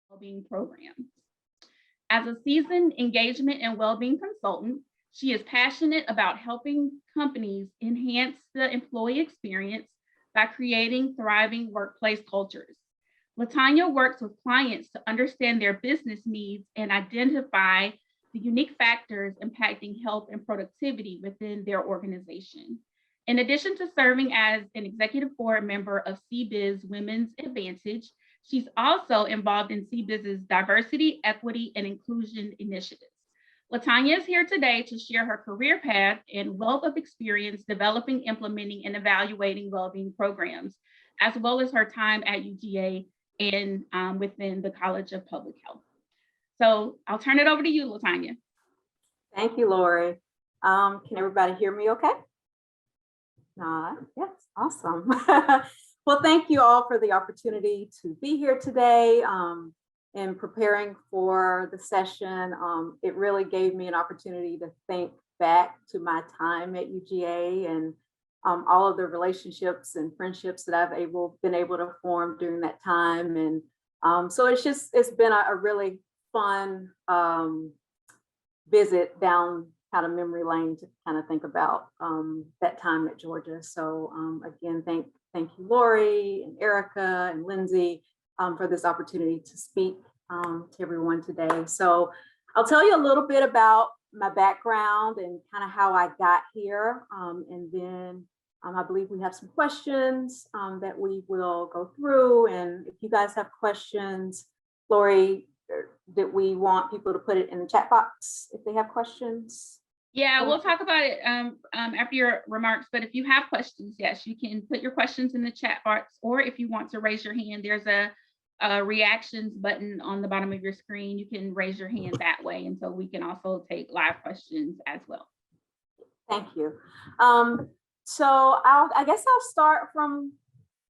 Wellbeing programs. As a seasoned engagement and well-being consultant, she is passionate about helping companies enhance the employee experience by creating thriving workplace cultures. LaTonia works with clients to understand their business needs and identify the unique factors impacting health and productivity within their organization. In addition to serving as an executive board member of CBiz Women's Advantage, she's also involved in CBiz's diversity, equity, and inclusion initiatives. LaTonia is here today to share her career path and wealth of experience developing, implementing, and evaluating well-being programs, as well as her time at UGA and within the College of Public Health. So I'll turn it over to you, LaTonia. Thank you, Lori. Can everybody hear me okay? Yes, awesome. Well, thank you all for the opportunity to be here today. In preparing for the session, it really gave me an opportunity to think back to my time at UGA and all of the relationships and friendships that I've been able to form during that time. And so it's been a really fun visit down kind of memory lane to kind of think about that time at Georgia. So again, thank you, Lori and Erica and Lindsay for this opportunity to speak to everyone today. So I'll tell you a little bit about my background and kind of how I got here. And then I believe we have some questions that we will go through. And if you guys have questions, Lori, did we want people to put it in the chat box if they have questions? Yeah, we'll talk about it after your remarks, but if you have questions, yes, you can put your questions in the chat box, or if you want to raise your hand, there's a reactions button on the bottom of your screen. You can raise your hand that way, and so we can also take live questions as well. Thank you. So I guess I'll start from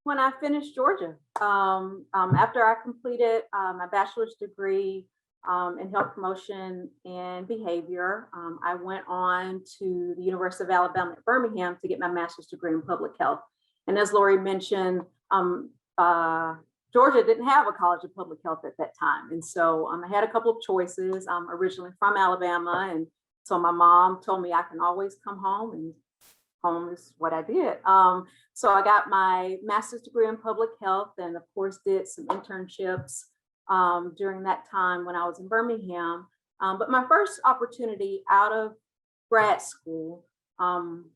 when I finished Georgia. After I completed my bachelor's degree in health promotion and behavior, I went on to the University of Alabama at Birmingham to get my master's degree in public health. And as Lori mentioned, Georgia didn't have a College of Public Health at that time. And so I had a couple of choices. I'm originally from Alabama. And so my mom told me I can always come home, and home is what I did. So I got my master's degree in public health and of course did some internships during that time when I was in Birmingham. But my first opportunity out of grad school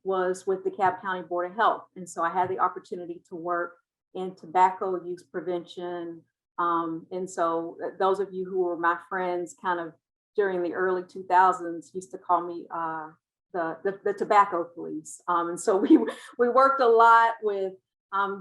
was with the Cobb County Board of Health. And so I had the opportunity to work in tobacco use prevention. And so those of you who were my friends kind of during the early 2000s used to call me the tobacco police. And so we worked a lot with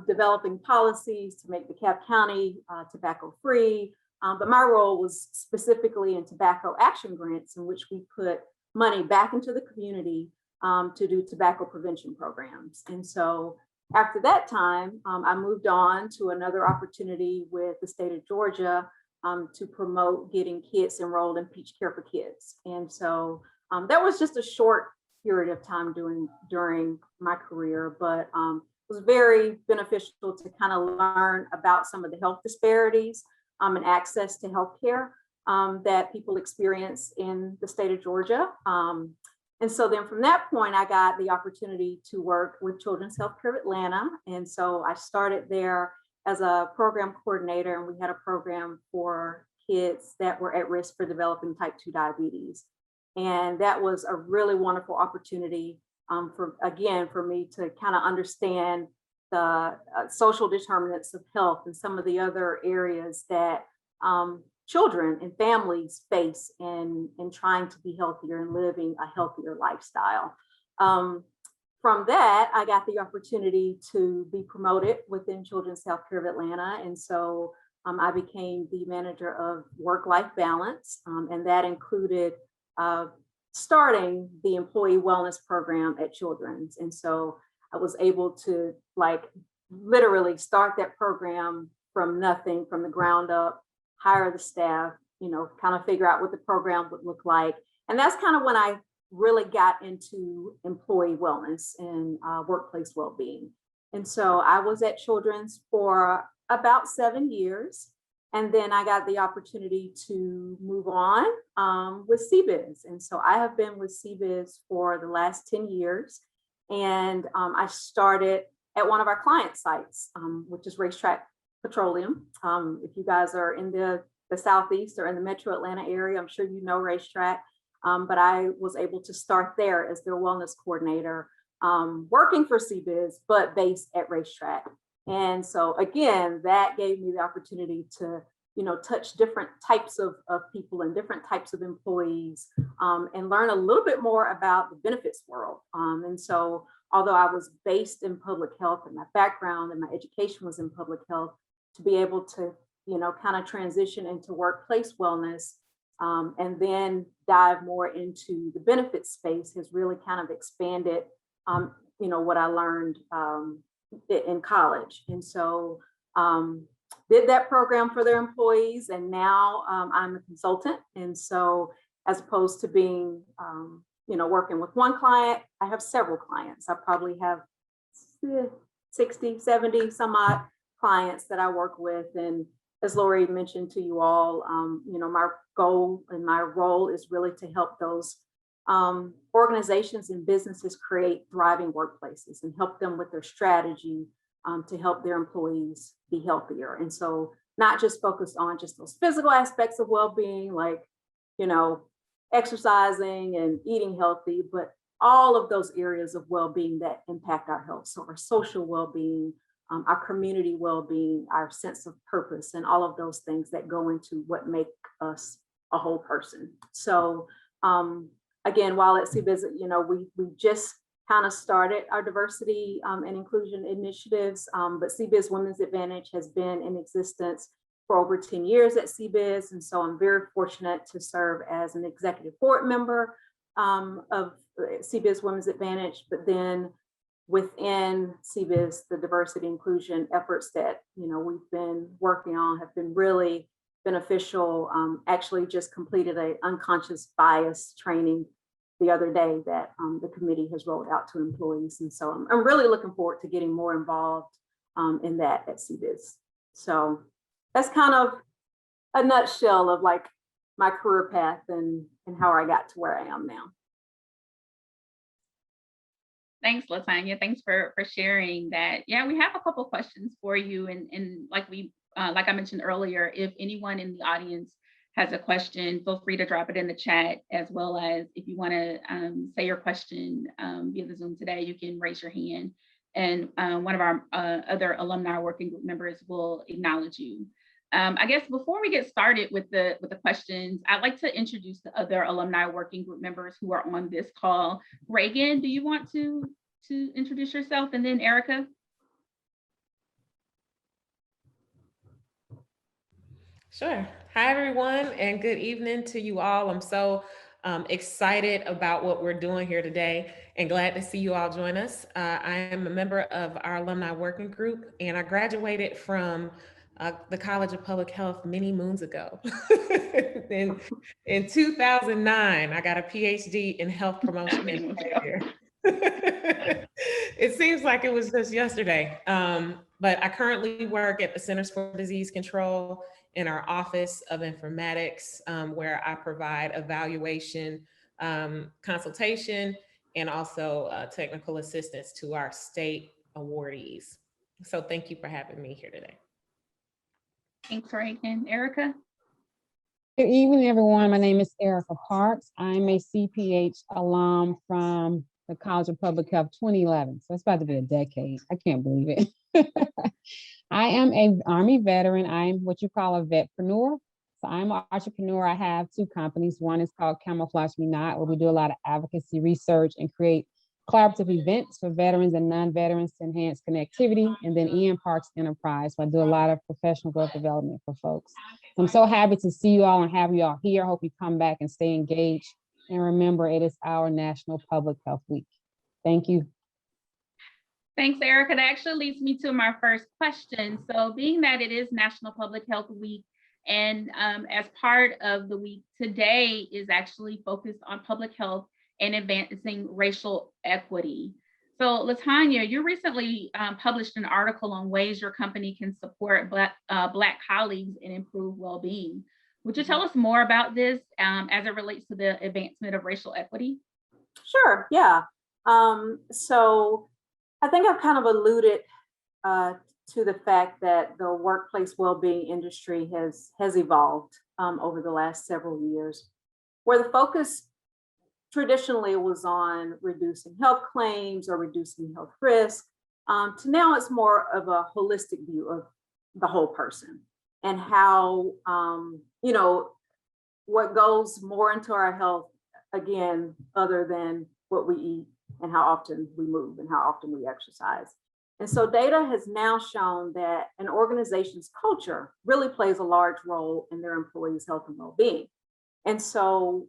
developing policies to make the Cobb County tobacco free. But my role was specifically in tobacco action grants, in which we put money back into the community to do tobacco prevention programs. And so after that time, I moved on to another opportunity with the state of Georgia to promote getting kids enrolled in Peach Care for Kids. And so that was just a short period of time during my career, but it was very beneficial to kind of learn about some of the health disparities and access to healthcare that people experience in the state of Georgia. And so then from that point, I got the opportunity to work with Children's Healthcare of Atlanta. And so I started there as a program coordinator, and we had a program for kids that were at risk for developing type 2 diabetes. And that was a really wonderful opportunity for me to kind of understand the social determinants of health and some of the other areas that children and families face in trying to be healthier and living a healthier lifestyle. From that, I got the opportunity to be promoted within Children's Healthcare of Atlanta. And so I became the manager of work-life balance, and that included starting the employee wellness program at Children's. And so I was able to literally start that program from nothing, from the ground up, hire the staff, kind of figure out what the program would look like. And that's kind of when I really got into employee wellness and workplace well-being. And so I was at Children's for about 7 years. And then I got the opportunity to move on with CBiz. And so I have been with CBiz for the last 10 years. And I started at one of our client sites, which is Racetrack Petroleum. If you guys are in the Southeast or in the Metro Atlanta area, I'm sure you know Racetrack. But I was able to start there as their wellness coordinator, working for CBiz, but based at Racetrack. And so again, that gave me the opportunity to, touch different types of people and different types of employees, and learn a little bit more about the benefits world. And so although I was based in public health and my background and my education was in public health, to be able to, kind of transition into workplace wellness, and then dive more into the benefits space has really kind of expanded, what I learned in college. And so did that program for their employees. And now I'm a consultant. And so as opposed to being, working with one client, I have several clients. I probably have 60, 70 some odd clients that I work with. And as Lori mentioned to you all, my goal and my role is really to help those organizations and businesses create thriving workplaces and help them with their strategy to help their employees be healthier. And so not just focused on just those physical aspects of well-being, like, exercising and eating healthy, but all of those areas of well-being that impact our health. So our social well-being, our community well-being, our sense of purpose, and all of those things that go into what make us a whole person. So again, while at CBiz, we just kind of started our diversity and inclusion initiatives, but CBiz Women's Advantage has been in existence for over 10 years at CBiz. And so I'm very fortunate to serve as an executive board member of CBiz Women's Advantage, but then within CBiz, the diversity inclusion efforts that, we've been working on have been really beneficial. Actually just completed an unconscious bias training the other day that the committee has rolled out to employees. And so I'm really looking forward to getting more involved in that at CBiz. So that's kind of a nutshell of like my career path and how I got to where I am now. Thanks, LaTonia. Thanks for sharing that. Yeah, we have a couple questions for you. And like I mentioned earlier, if anyone in the audience has a question, feel free to drop it in the chat, as well as if you want to say your question via the Zoom today, you can raise your hand. And one of our other alumni working group members will acknowledge you. I guess before we get started with the questions, I'd like to introduce the other alumni working group members who are on this call. Reagan, do you want to introduce yourself? And then Erica? Sure. Hi, everyone, and good evening to you all. I'm so excited about what we're doing here today and glad to see you all join us. I am a member of our alumni working group, and I graduated from the College of Public Health many moons ago. in 2009, I got a PhD in health promotion and care. It seems like it was just yesterday, but I currently work at the Centers for Disease Control in our Office of Informatics, where I provide evaluation, consultation, and also technical assistance to our state awardees. So thank you for having me here today. Thanks, Reagan. Erica? Good evening, everyone. My name is Erica Parks. I'm a CPH alum from the College of Public Health 2011. So it's about to be a decade. I can't believe it. I am an Army veteran. I'm what you call a vetpreneur. So I'm an entrepreneur. I have two companies. One is called Camouflage Me Not, where we do a lot of advocacy research and create collaborative events for veterans and non-veterans to enhance connectivity. And then Ian Parks Enterprise, where I do a lot of professional growth development for folks. So I'm so happy to see you all and have you all here. I hope you come back and stay engaged. And remember, it is our National Public Health Week. Thank you. Thanks, Erica. That actually leads me to my first question. So being that it is National Public Health Week, and as part of the week, today is actually focused on public health and advancing racial equity. So LaTonia, you recently published an article on ways your company can support Black colleagues and improve well-being. Would you tell us more about this as it relates to the advancement of racial equity? Sure, yeah. So I think I've kind of alluded to the fact that the workplace well-being industry has evolved over the last several years, where the focus traditionally was on reducing health claims or reducing health risk, to now it's more of a holistic view of the whole person and how, what goes more into our health, again, other than what we eat and how often we move and how often we exercise. And so data has now shown that an organization's culture really plays a large role in their employees' health and well-being. And so,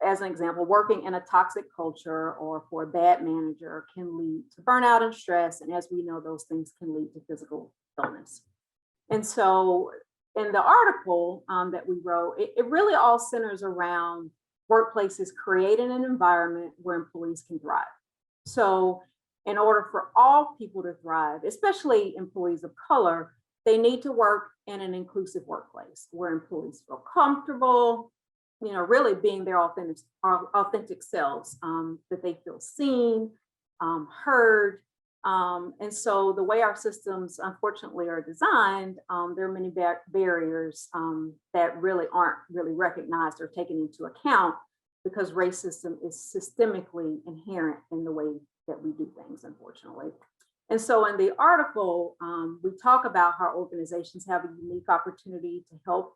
as an example, working in a toxic culture or for a bad manager can lead to burnout and stress. And as we know, those things can lead to physical illness. And so in the article that we wrote, it really all centers around workplaces creating an environment where employees can thrive. So in order for all people to thrive, especially employees of color, they need to work in an inclusive workplace where employees feel comfortable, really being their authentic selves, that they feel seen, heard. And so the way our systems, unfortunately, are designed, there are many barriers that really aren't really recognized or taken into account because racism is systemically inherent in the way that we do things, unfortunately. And so in the article, we talk about how organizations have a unique opportunity to help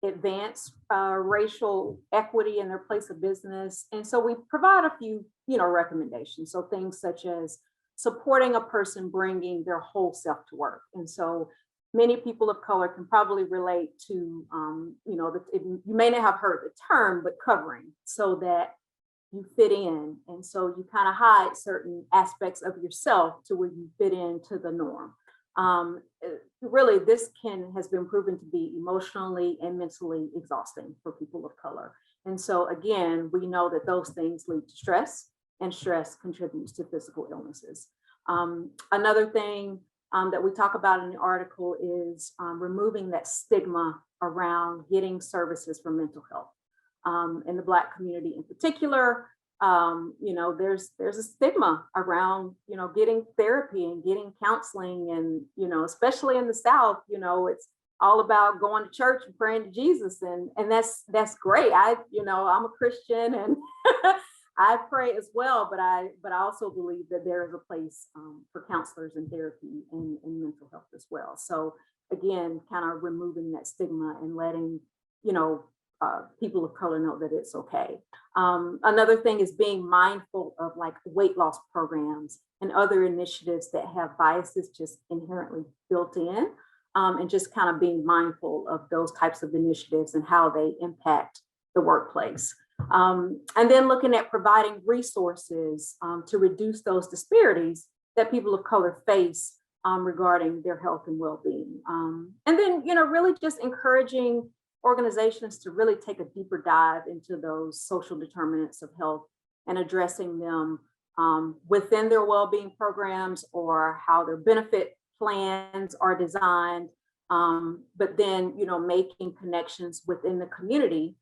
advance racial equity in their place of business. And so we provide a few, recommendations. So things such as supporting a person bringing their whole self to work. And so many people of color can probably relate to, you may not have heard the term, but covering, so that you fit in. And so you kind of hide certain aspects of yourself to where you fit into the norm. Really, this has been proven to be emotionally and mentally exhausting for people of color. And so again, we know that those things lead to stress, and stress contributes to physical illnesses. Another thing that we talk about in the article is removing that stigma around getting services for mental health. In the Black community in particular, there's a stigma around, getting therapy and getting counseling, and, especially in the South, it's all about going to church and praying to Jesus, and that's great. I'm a Christian and I pray as well, but I also believe that there is a place for counselors and therapy and mental health as well. So again, kind of removing that stigma and letting, people of color know that it's okay. Another thing is being mindful of like weight loss programs and other initiatives that have biases just inherently built in, and just kind of being mindful of those types of initiatives and how they impact the workplace. And then looking at providing resources to reduce those disparities that people of color face regarding their health and well-being. And then, really just encouraging organizations to really take a deeper dive into those social determinants of health and addressing them within their well-being programs or how their benefit plans are designed, but then, making connections within the community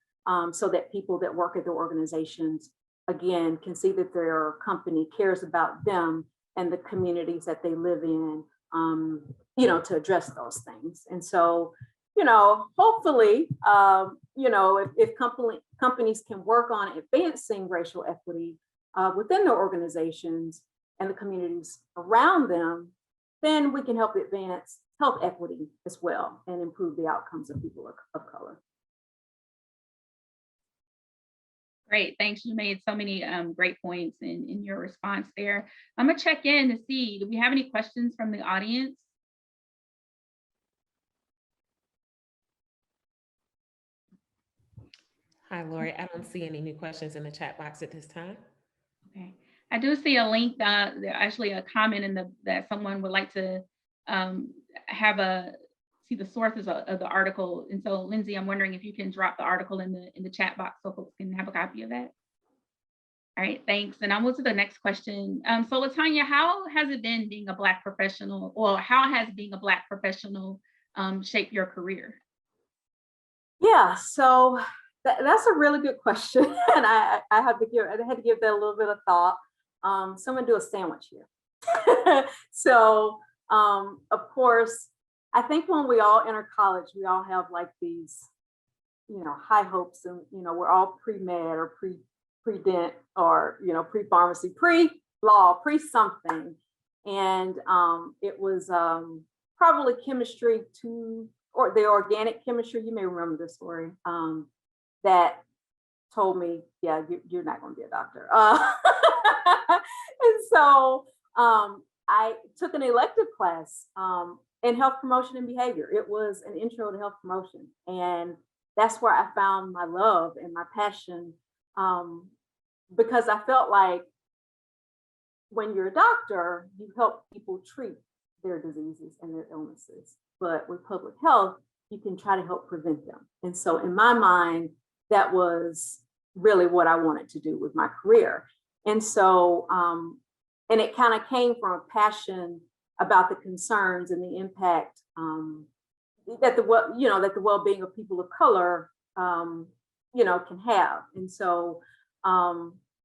so that people that work at their organizations, again, can see that their company cares about them and the communities that they live in, to address those things. And so, hopefully, if companies can work on advancing racial equity within their organizations and the communities around them, then we can help advance health equity as well and improve the outcomes of people of color. Great, thanks. You made so many great points in your response there. I'm gonna check in to see, do we have any questions from the audience? Hi, Lori. I don't see any new questions in the chat box at this time. Okay, I do see a link, actually a comment that someone would like to see the sources of the article. And so Lindsay, I'm wondering if you can drop the article in the chat box so folks can have a copy of that. All right, thanks. And I'll move to the next question. So LaTonia, how has it been being a Black professional, or how has being a Black professional shaped your career? Yeah, so that's a really good question. And I had to give that a little bit of thought. So I'm gonna do a sandwich here. So of course, I think when we all enter college, we all have like these, high hopes, and we're all pre-med or pre-dent or pre-pharmacy, pre-law, pre-something. And it was probably chemistry or the organic chemistry, you may remember this story, that told me, yeah, you're not going to be a doctor. And so I took an elective class in health promotion and behavior. It was an intro to health promotion. And that's where I found my love and my passion, because I felt like when you're a doctor, you help people treat their diseases and their illnesses. But with public health, you can try to help prevent them. And so in my mind, that was really what I wanted to do with my career. And so, and it kind of came from a passion about the concerns and the impact that the well-being of people of color, can have. And so,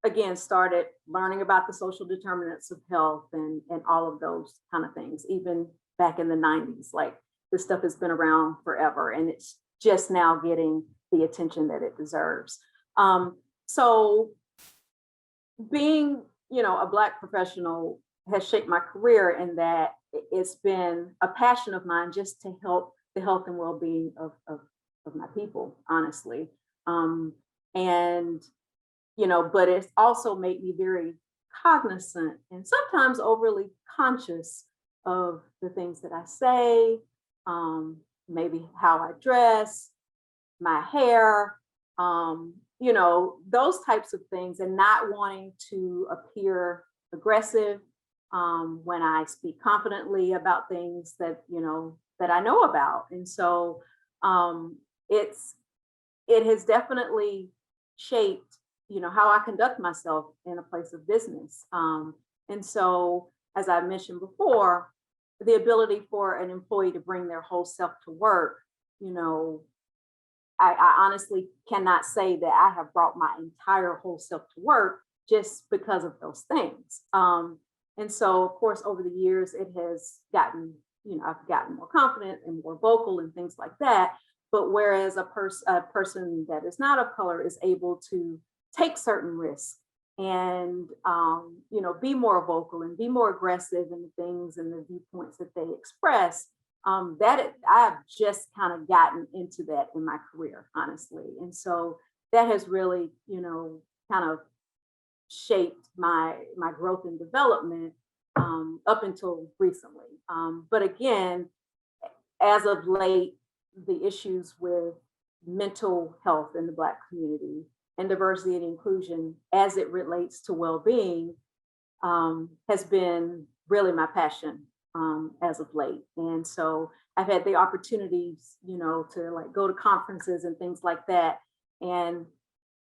again, started learning about the social determinants of health and all of those kind of things, even back in the 90s. Like, this stuff has been around forever, and it's just now getting the attention that it deserves. So being, a Black professional has shaped my career in that it's been a passion of mine just to help the health and well-being of my people, honestly. But it's also made me very cognizant and sometimes overly conscious of the things that I say, maybe how I dress, my hair, those types of things, and not wanting to appear aggressive when I speak confidently about things that, that I know about. And so it has definitely shaped, how I conduct myself in a place of business. And so, as I mentioned before, the ability for an employee to bring their whole self to work, I honestly cannot say that I have brought my entire whole self to work just because of those things. And so, of course, over the years, it has gotten, I've gotten more confident and more vocal and things like that. But whereas a person that is not of color is able to take certain risks and, be more vocal and be more aggressive in the things and the viewpoints that they express, I've just kind of gotten into that in my career, honestly. And so that has really, kind of shaped my growth and development up until recently. But again, as of late, the issues with mental health in the Black community and diversity and inclusion as it relates to well-being has been really my passion as of late. And so I've had the opportunities, to like go to conferences and things like that. And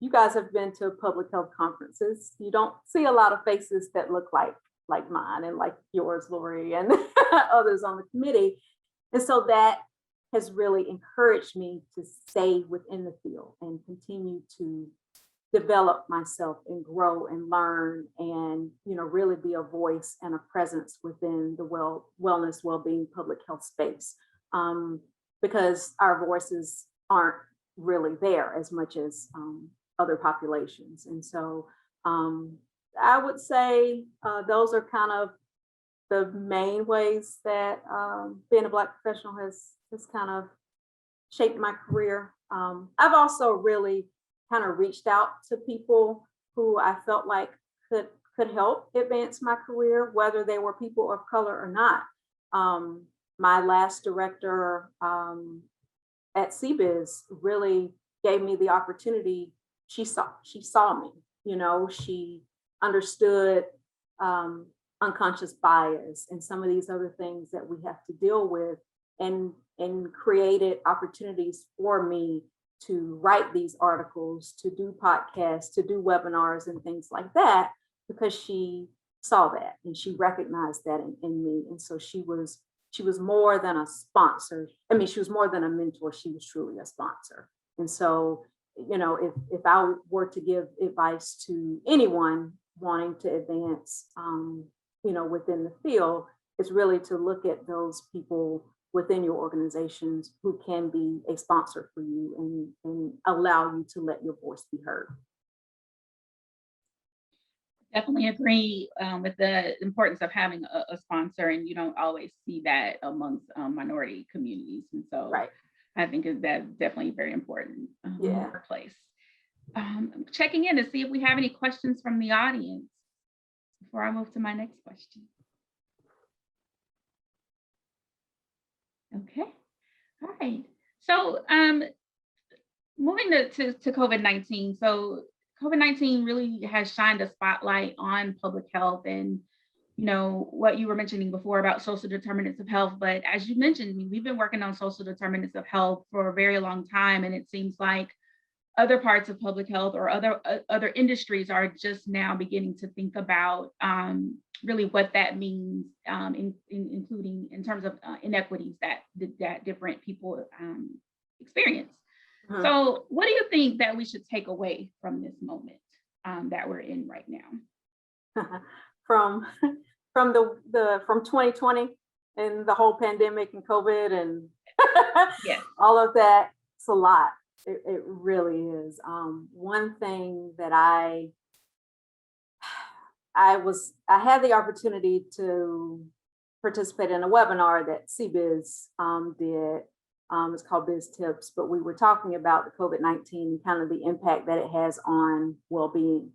you guys have been to public health conferences. You don't see a lot of faces that look like mine and like yours, Lori, and others on the committee. And so that has really encouraged me to stay within the field and continue to develop myself and grow and learn and, really be a voice and a presence within the wellness, well-being, public health space, because our voices aren't really there as much as other populations. And so I would say those are kind of the main ways that being a Black professional has kind of shaped my career. I've also really kind of reached out to people who I felt like could help advance my career, whether they were people of color or not. My last director at CBiz really gave me the opportunity. She saw me, she understood unconscious bias and some of these other things that we have to deal with, and created opportunities for me to write these articles, to do podcasts, to do webinars and things like that, because she saw that and she recognized that in me. And so she was more than a sponsor. I mean, she was more than a mentor. She was truly a sponsor. And so, you know, if I were to give advice to anyone wanting to advance, you know, within the field, it's really to look at those people within your organizations who can be a sponsor for you and allow you to let your voice be heard. Definitely agree with the importance of having a sponsor, and you don't always see that amongst minority communities. And so Right. I think that's definitely very important in the Yeah. workplace. I'm checking in to see if we have any questions from the audience before I move to my next question. Okay, all right. So moving to COVID-19. So COVID-19 really has shined a spotlight on public health and, you know, what you were mentioning before about social determinants of health. But as you mentioned, we've been working on social determinants of health for a very long time. And it seems like other parts of public health or other industries are just now beginning to think about really what that means, including in terms of inequities that different people experience. So what do you think that we should take away from this moment that we're in right now? From 2020 and the whole pandemic and COVID and Yes. all of that, it's a lot. It really is. One thing that I had the opportunity to participate in a webinar that CBiz did. It's called Biz Tips, but we were talking about the COVID-19, kind of the impact that it has on well-being.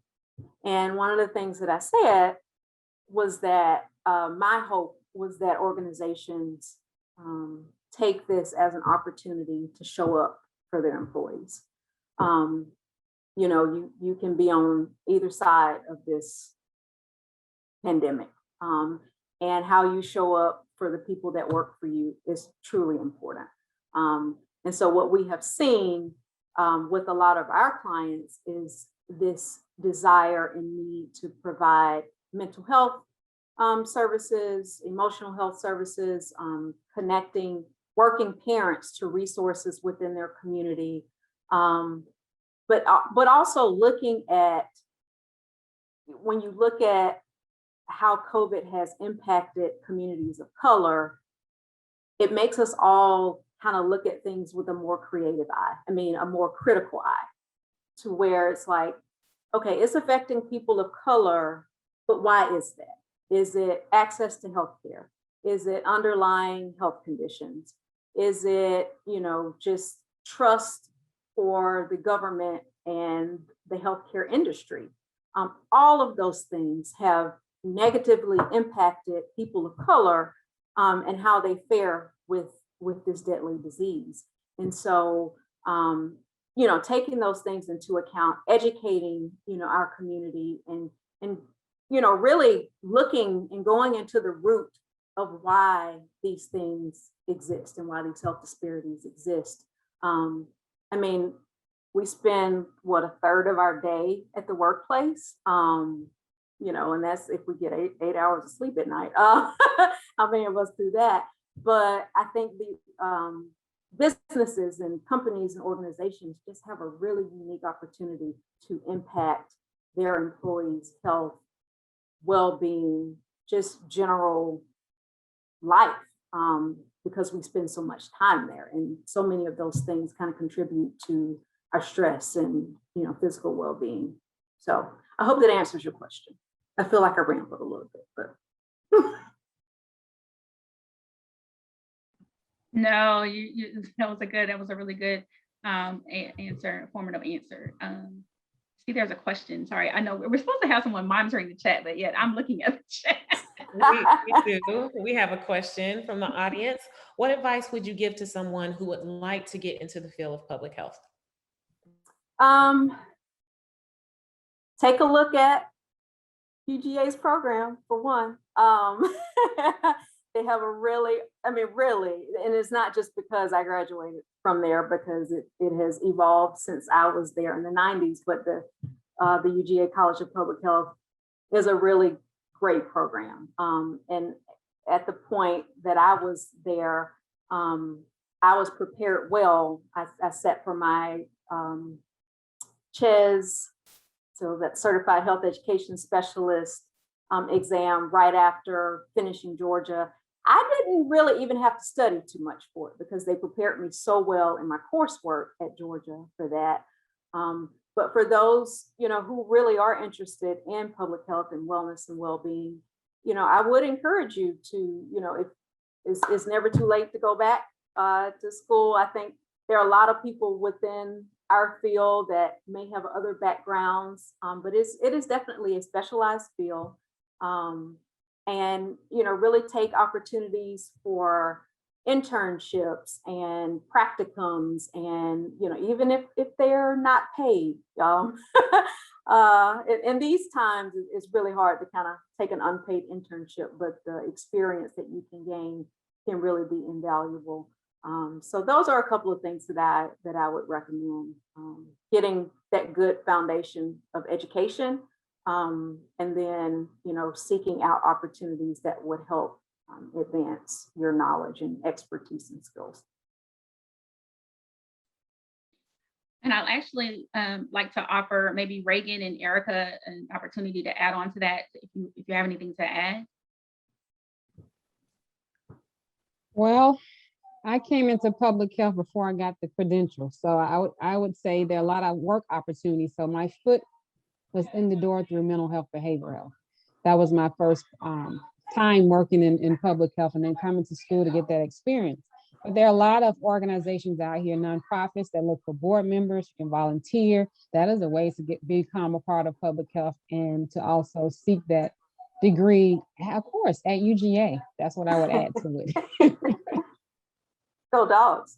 And one of the things that I said was that my hope was that organizations take this as an opportunity to show up for their employees. You know, you can be on either side of this pandemic, and how you show up for the people that work for you is truly important. And so what we have seen with a lot of our clients is this desire and need to provide mental health services, emotional health services, connecting working parents to resources within their community, but also looking at, when you look at how COVID has impacted communities of color, it makes us all kind of look at things with a more creative eye. I mean, a more critical eye, to where it's like, okay, it's affecting people of color, but why is that? Is it access to healthcare? Is it underlying health conditions? Is it, you know, just trust for the government and the healthcare industry? All of those things have negatively impacted people of color and how they fare with this deadly disease. And so, you know, taking those things into account, educating, you know, our community and, you know, really looking and going into the root of why these things exist and why these health disparities exist. I mean, we spend a third of our day at the workplace, you know, and that's if we get eight hours of sleep at night. How many of us do that? But I think the businesses and companies and organizations just have a really unique opportunity to impact their employees' health, well-being, just general life, because we spend so much time there, and so many of those things kind of contribute to our stress and, you know, physical well-being. So I hope that answers your question. I feel like I rambled a little bit, but. No, that was a really good answer, informative answer. See, there's a question. Sorry, I know we're supposed to have someone monitoring the chat, but yet I'm looking at the chat. We do. We have a question from the audience. What advice would you give to someone who would like to get into the field of public health? Take a look at UGA's program, for one. they have a really, I mean, really, and it's not just because I graduated from there, because it has evolved since I was there in the 90s, but the UGA College of Public Health is a really great program. And at the point that I was there, I was prepared well. I sat for my CHES, so that Certified Health Education Specialist exam right after finishing Georgia. I didn't really even have to study too much for it because they prepared me so well in my coursework at Georgia for that. But for those, who really are interested in public health and wellness and well-being, I would encourage you to, if it's never too late to go back to school. I think there are a lot of people within our field that may have other backgrounds, but it is definitely a specialized field. And really take opportunities for internships and practicums, and even if they're not paid, in these times it's really hard to kind of take an unpaid internship, but the experience that you can gain can really be invaluable. So those are a couple of things that I would recommend. Getting that good foundation of education, and then seeking out opportunities that would help advance your knowledge and expertise and skills. And I'll actually like to offer maybe Reagan and Erica an opportunity to add on to that if you have anything to add. Well, I came into public health before I got the credential. So I would say there are a lot of work opportunities. So my foot was in the door through mental health, behavioral health. That was my first time working in public health, and then coming to school to get that experience. But there are a lot of organizations out here, nonprofits, that look for board members. You can volunteer. That is a way to become a part of public health and to also seek that degree, of course, at UGA. That's what I would add to it. Go Dogs.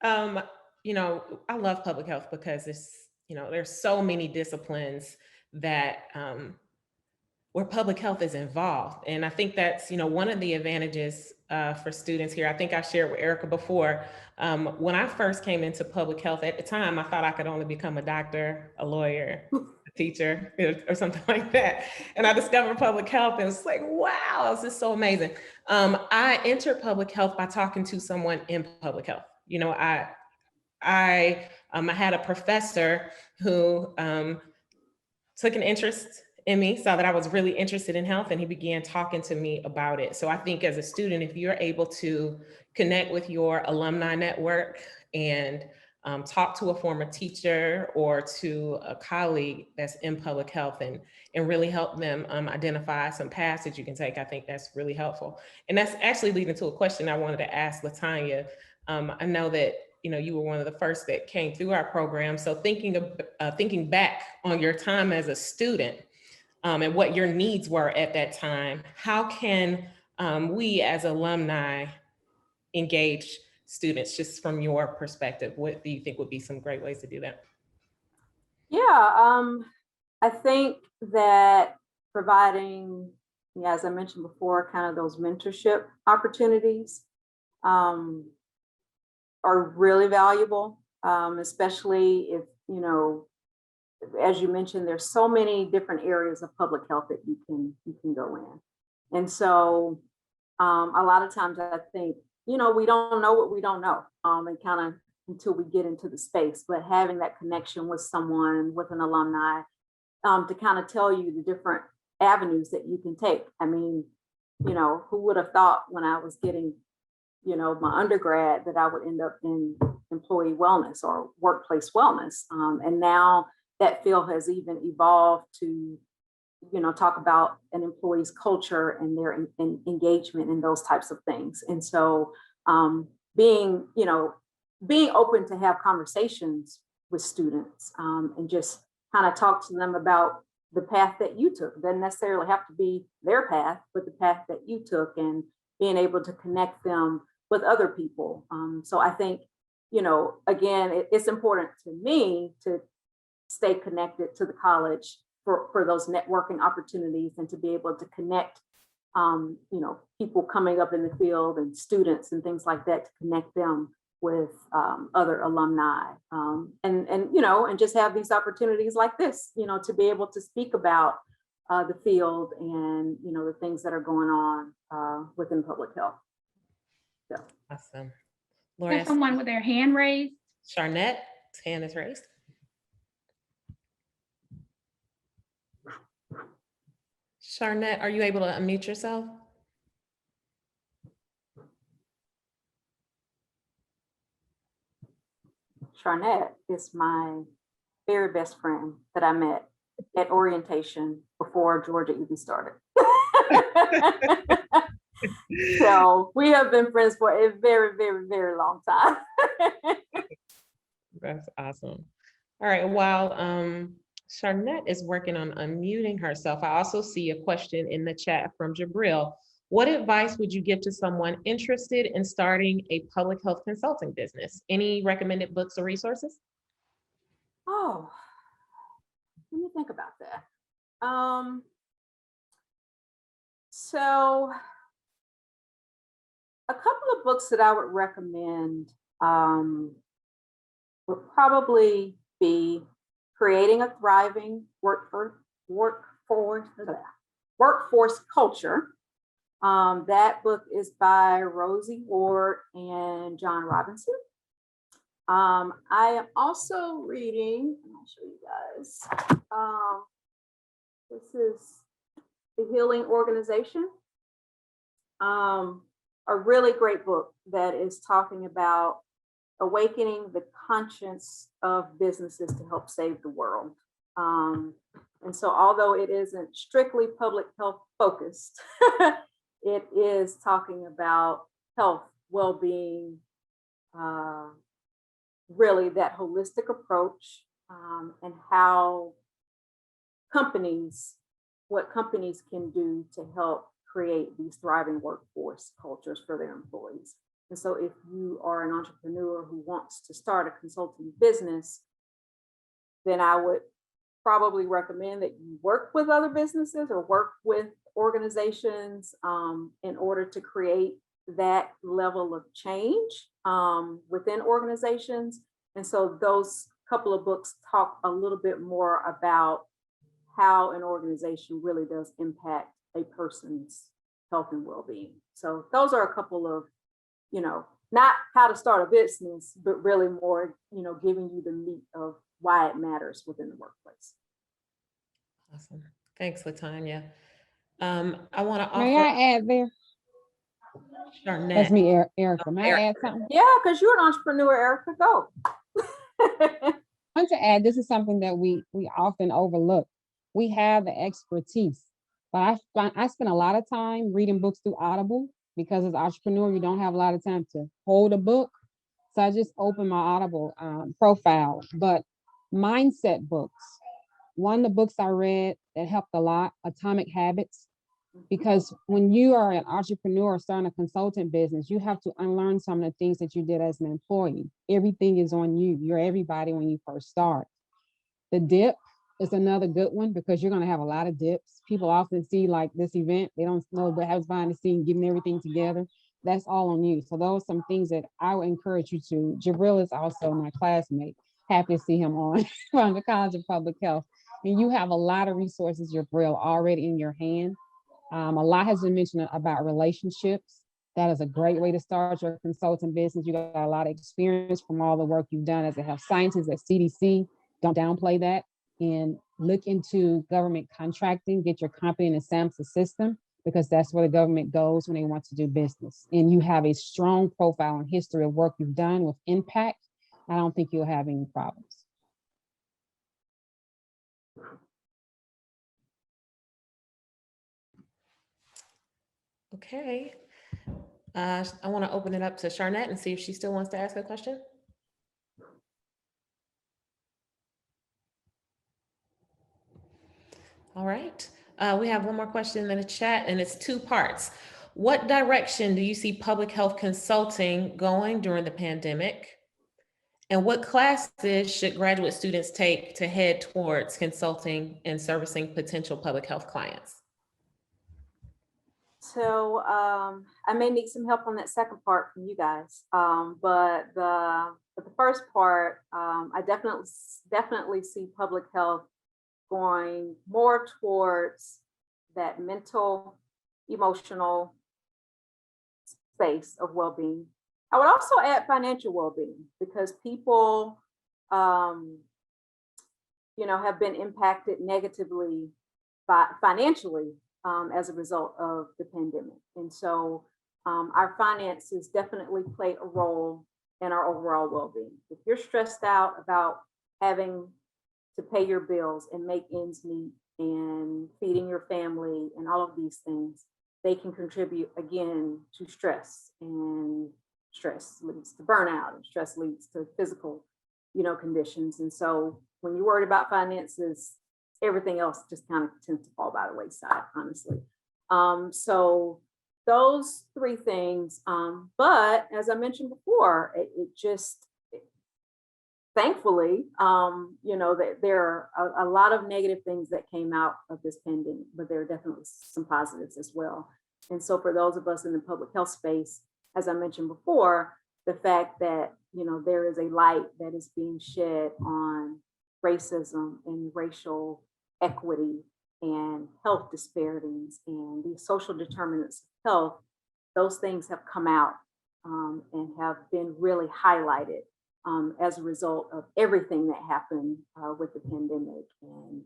I love public health because there's so many disciplines that where public health is involved. And I think that's, one of the advantages for students here. I think I shared with Erica before, when I first came into public health at the time, I thought I could only become a doctor, a lawyer, a teacher, or something like that. And I discovered public health and it's like, wow, this is so amazing. I entered public health by talking to someone in public health. I had a professor who took an interest in me, saw that I was really interested in health, and he began talking to me about it. So I think as a student, if you're able to connect with your alumni network and talk to a former teacher or to a colleague that's in public health and really help them identify some paths that you can take, I think that's really helpful. And that's actually leading to a question I wanted to ask LaTonia. I know that you were one of the first that came through our program. So thinking back on your time as a student and what your needs were at that time, how can we as alumni engage students, just from your perspective? What do you think would be some great ways to do that? Yeah, I think that providing, as I mentioned before, kind of those mentorship opportunities are really valuable, especially if, as you mentioned, there's so many different areas of public health that you can go in. And so a lot of times I think, we don't know what we don't know, and kind of until we get into the space, but having that connection with someone, with an alumni, to kind of tell you the different avenues that you can take. I mean, who would have thought when I was getting, my undergrad that I would end up in employee wellness or workplace wellness. And now that field has even evolved to, talk about an employee's culture and their engagement in those types of things. And so being open to have conversations with students and just kind of talk to them about the path that you took. It doesn't necessarily have to be their path, but the path that you took, and being able to connect them with other people. So I think, again, it's important to me to stay connected to the college for those networking opportunities and to be able to connect people coming up in the field and students and things like that to connect them with other alumni, and just have these opportunities like this, to be able to speak about the field and the things that are going on within public health. So. Awesome. There's someone with their hand raised. Charnette's hand is raised. Charnette, are you able to unmute yourself? Charnette is my very best friend that I met at orientation before Georgia even started. So we have been friends for a very, very, very long time. That's awesome. All right, while Charnette is working on unmuting herself, I also see a question in the chat from Jabril. What advice would you give to someone interested in starting a public health consulting business? Any recommended books or resources? Oh, let me think about that. So a couple of books that I would recommend would probably be Creating a Thriving Workforce Culture. That book is by Rosie Ward and John Robinson. I am also reading, I'll show you guys. This is The Healing Organization. A really great book that is talking about awakening the conscience of businesses to help save the world. And so although it isn't strictly public health focused, it is talking about health, well-being, really that holistic approach, and how what companies can do to help create these thriving workforce cultures for their employees. And so if you are an entrepreneur who wants to start a consulting business, then I would probably recommend that you work with other businesses or work with organizations in order to create that level of change within organizations. And so those couple of books talk a little bit more about how an organization really does impact a person's health and well-being. So those are a couple of, not how to start a business, but really more, giving you the meat of why it matters within the workplace. Awesome. Thanks, LaTonya. I want to offer. May I add there? Charnette. That's me, Erica. May I add something? Yeah, because you're an entrepreneur, Erica. Go. I want to add, this is something that we often overlook. We have the expertise, but I spend a lot of time reading books through Audible, because as an entrepreneur, you don't have a lot of time to hold a book. So I just opened my Audible profile, but mindset books. One of the books I read that helped a lot, Atomic Habits, because when you are an entrepreneur starting a consultant business, you have to unlearn some of the things that you did as an employee. Everything is on you. You're everybody when you first start. The Dip is another good one, because you're going to have a lot of dips. People often see like this event, they don't know what happens behind the scene, getting everything together. That's all on you. So those are some things that I would encourage you to. Jabril is also my classmate. Happy to see him on from the College of Public Health. And you have a lot of resources, Jabril, already in your hand. A lot has been mentioned about relationships. That is a great way to start your consulting business. You got a lot of experience from all the work you've done as a health scientist at CDC. Don't downplay that. And look into government contracting, get your company in a SAMHSA system, because that's where the government goes when they want to do business. And you have a strong profile and history of work you've done with impact. I don't think you'll have any problems. Okay. I want to open it up to Charnette and see if she still wants to ask a question. All right. We have one more question in the chat, and it's two parts. What direction do you see public health consulting going during the pandemic? And what classes should graduate students take to head towards consulting and servicing potential public health clients? So I may need some help on that second part from you guys. But the first part, I definitely see public health going more towards that mental, emotional space of well-being. I would also add financial well-being, because people, have been impacted negatively financially as a result of the pandemic. And so our finances definitely play a role in our overall well-being. If you're stressed out about having to pay your bills and make ends meet and feeding your family and all of these things, they can contribute again to stress, and stress leads to burnout, and stress leads to physical, conditions. And so when you're worried about finances, everything else just kind of tends to fall by the wayside, honestly. So those three things. But as I mentioned before, thankfully, that there are a lot of negative things that came out of this pandemic, but there are definitely some positives as well. And so for those of us in the public health space, as I mentioned before, the fact that, there is a light that is being shed on racism and racial equity and health disparities and the social determinants of health, those things have come out and have been really highlighted as a result of everything that happened with the pandemic and,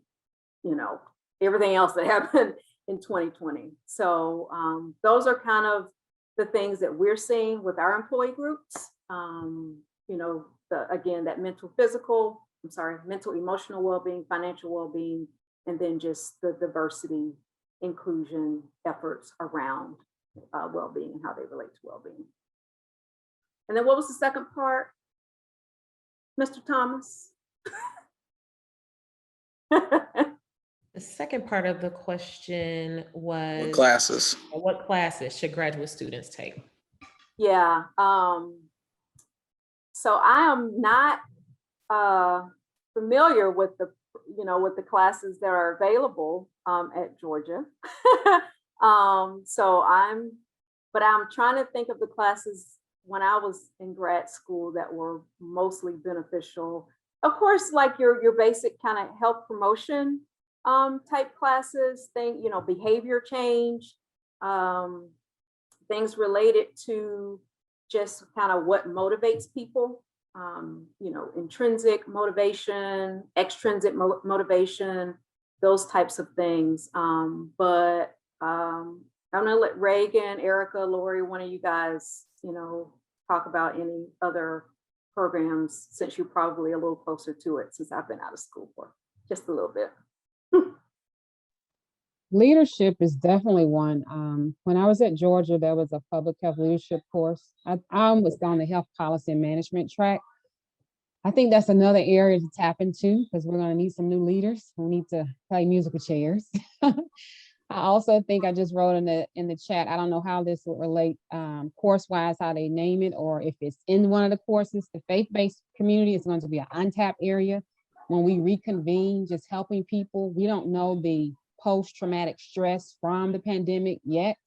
everything else that happened in 2020. So those are kind of the things that we're seeing with our employee groups. Again, that mental, emotional well-being, financial well-being, and then just the diversity, inclusion efforts around well-being and how they relate to well-being. And then what was the second part, Mr. Thomas? The second part of the question was What classes should graduate students take? Yeah. So I am not familiar with the classes that are available at Georgia. But I'm trying to think of the classes when I was in grad school that were mostly beneficial. Of course, like your basic kind of health promotion type classes, behavior change, things related to just kind of what motivates people, intrinsic motivation, extrinsic motivation, those types of things. But I'm gonna let Reagan, Erica, Lori, one of you guys, talk about any other programs, since you're probably a little closer to it, since I've been out of school for just a little bit. Leadership is definitely one. When I was at Georgia, there was a public health leadership course. I was on the health policy and management track. I think that's another area to tap into, because we're going to need some new leaders who need to play musical chairs. I also think I just wrote in the chat, I don't know how this will relate course-wise, how they name it, or if it's in one of the courses. The faith-based community is going to be an untapped area. When we reconvene, just helping people, we don't know the post-traumatic stress from the pandemic yet.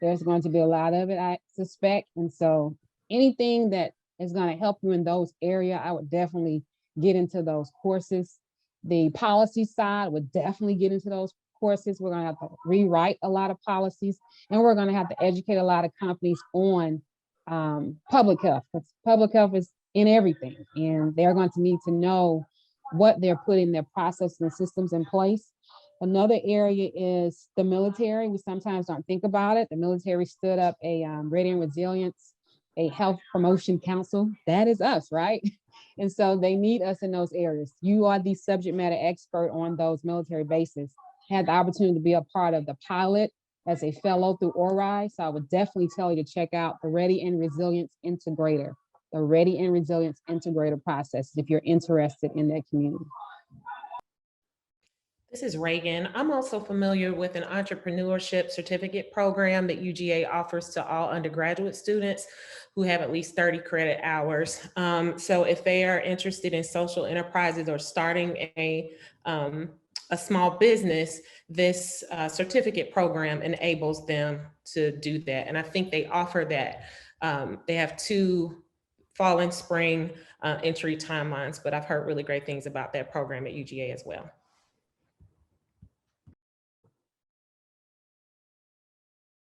There's going to be a lot of it, I suspect. And so anything that is going to help you in those areas, I would definitely get into those courses. The policy side would definitely get into those courses. We're going to have to rewrite a lot of policies, and we're going to have to educate a lot of companies on public health, because public health is in everything, and they're going to need to know what they're putting their processes and systems in place. Another area is the military. We sometimes don't think about it. The military stood up a Ready and Resilience, a health promotion council. That is us, right? And so they need us in those areas. You are the subject matter expert on those military bases. Had the opportunity to be a part of the pilot as a fellow through ORI. So I would definitely tell you to check out the Ready and Resilience Integrator, the Ready and Resilience Integrator process, if you're interested in that community. This is Reagan. I'm also familiar with an entrepreneurship certificate program that UGA offers to all undergraduate students who have at least 30 credit hours. So if they are interested in social enterprises or starting a a small business, this certificate program enables them to do that. And I think they offer that. They have 2 fall and spring entry timelines, but I've heard really great things about that program at UGA as well.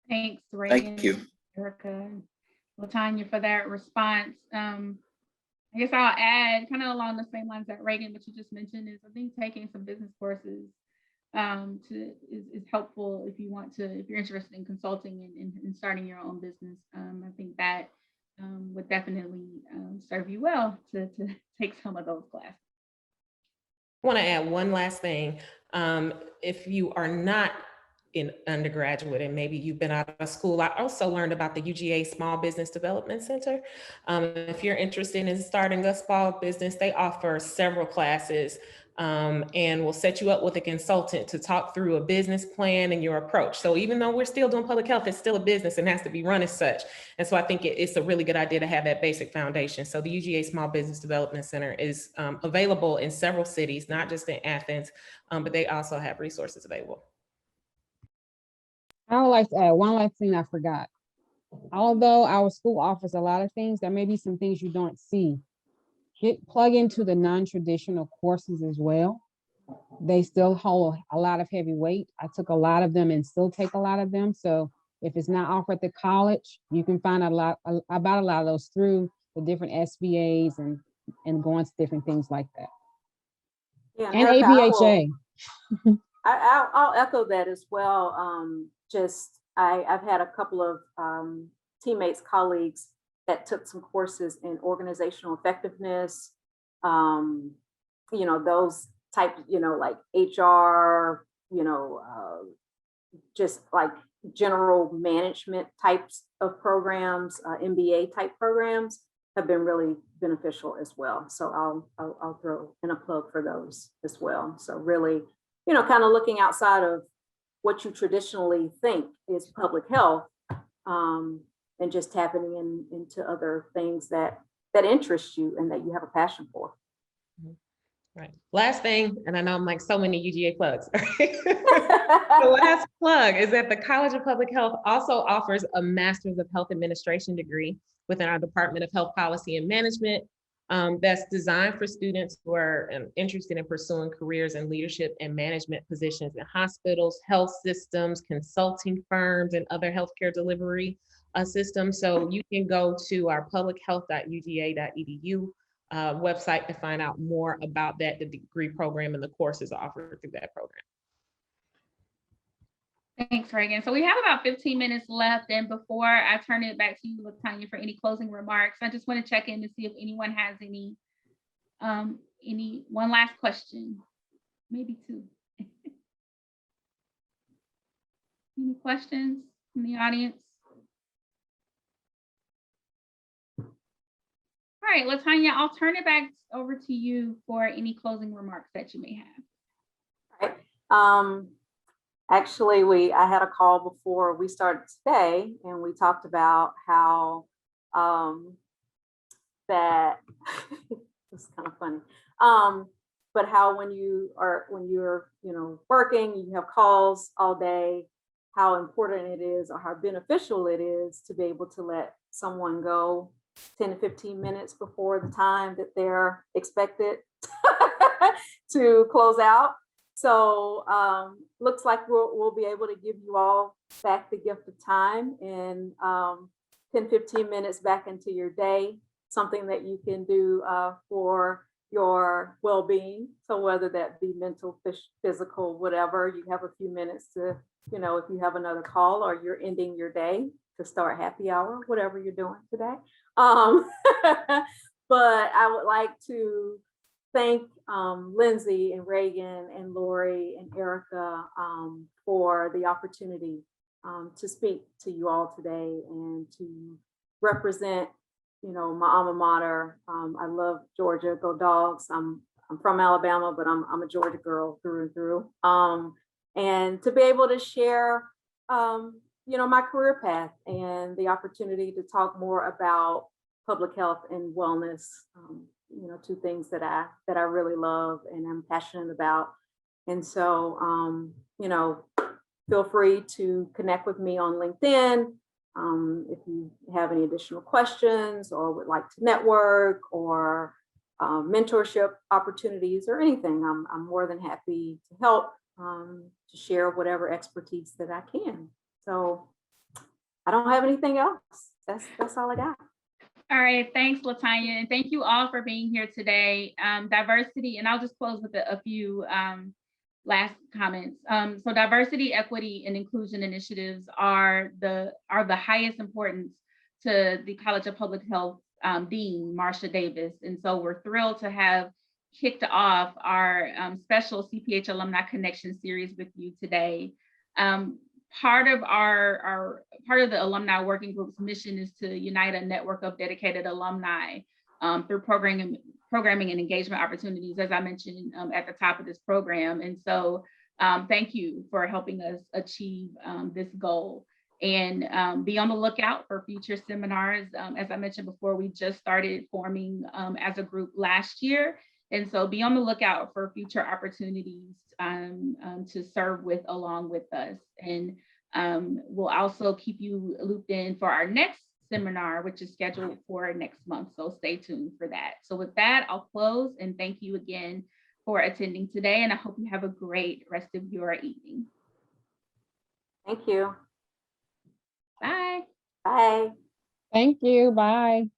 Thanks, Reagan. Thank you. Erica, and LaTonya, for that response. I guess I'll add, kind of along the same lines that Reagan, what you just mentioned, is I think taking some business courses is helpful if you want to, if you're interested in consulting and starting your own business. I think that would definitely serve you well to take some of those classes. I want to add one last thing. If you are not in undergraduate and maybe you've been out of school, I also learned about the UGA Small Business Development Center. If you're interested in starting a small business, they offer several classes and will set you up with a consultant to talk through a business plan and your approach. So even though we're still doing public health, it's still a business and has to be run as such. And so I think it's a really good idea to have that basic foundation. So the UGA Small Business Development Center is available in several cities, not just in Athens, but they also have resources available. I would like to add one last thing I forgot. Although our school offers a lot of things, there may be some things you don't see. Plug into the non-traditional courses as well. They still hold a lot of heavy weight. I took a lot of them and still take a lot of them. So if it's not offered at college, you can find a lot about a lot of those through the different SBAs and going to different things like that. Yeah, And Erica, ABHA. I'll echo that as well. I've had a couple of teammates, colleagues that took some courses in organizational effectiveness, those types, like HR, just like general management types of programs, MBA type programs have been really beneficial as well. So I'll throw in a plug for those as well. So really, kind of looking outside of what you traditionally think is public health, and just tapping into other things that interest you and that you have a passion for. Right. Last thing, and I know I'm like so many UGA plugs. The last plug is that the College of Public Health also offers a Master's of Health Administration degree within our Department of Health Policy and Management. That's designed for students who are interested in pursuing careers in leadership and management positions in hospitals, health systems, consulting firms, and other healthcare delivery systems. So you can go to our publichealth.uga.edu website to find out more about that, the degree program and the courses offered through that program. Thanks, Reagan. So we have about 15 minutes left. And before I turn it back to you, LaTonya, for any closing remarks, I just want to check in to see if anyone has any one last question, maybe 2. Any questions from the audience? All right, LaTonya, I'll turn it back over to you for any closing remarks that you may have. All right. Actually, I had a call before we started today, and we talked about how that it's kind of funny, but how when you're working, you have calls all day, how important it is or how beneficial it is to be able to let someone go 10 to 15 minutes before the time that they're expected to close out. So looks like we'll be able to give you all back the gift of time and 10, 15 minutes back into your day, something that you can do for your well-being. So whether that be mental, physical, whatever, you have a few minutes to, if you have another call or you're ending your day to start happy hour, whatever you're doing today. But I would like to thank Lindsay and Reagan and Lori and Erica for the opportunity to speak to you all today and to represent, my alma mater. I love Georgia, go Dogs. I'm from Alabama, but I'm a Georgia girl through and through. And to be able to share, my career path and the opportunity to talk more about public health and wellness, 2 things that I really love and I'm passionate about. And so, feel free to connect with me on LinkedIn. If you have any additional questions or would like to network or mentorship opportunities or anything, I'm more than happy to help, to share whatever expertise that I can. So I don't have anything else. That's all I got. All right, thanks, LaTonia, and thank you all for being here today. Diversity, and I'll just close with a few last comments. So diversity, equity, and inclusion initiatives are the highest importance to the College of Public Health Dean, Marsha Davis. And so we're thrilled to have kicked off our special CPH Alumni Connection series with you today. Part of the alumni working group's mission is to unite a network of dedicated alumni through programming and engagement opportunities, as I mentioned at the top of this program. And so thank you for helping us achieve this goal. And be on the lookout for future seminars. As I mentioned before, we just started forming as a group last year. And so be on the lookout for future opportunities to serve along with us. And we'll also keep you looped in for our next seminar, which is scheduled for next month. So stay tuned for that. So with that, I'll close and thank you again for attending today. And I hope you have a great rest of your evening. Thank you. Bye. Bye. Thank you. Bye.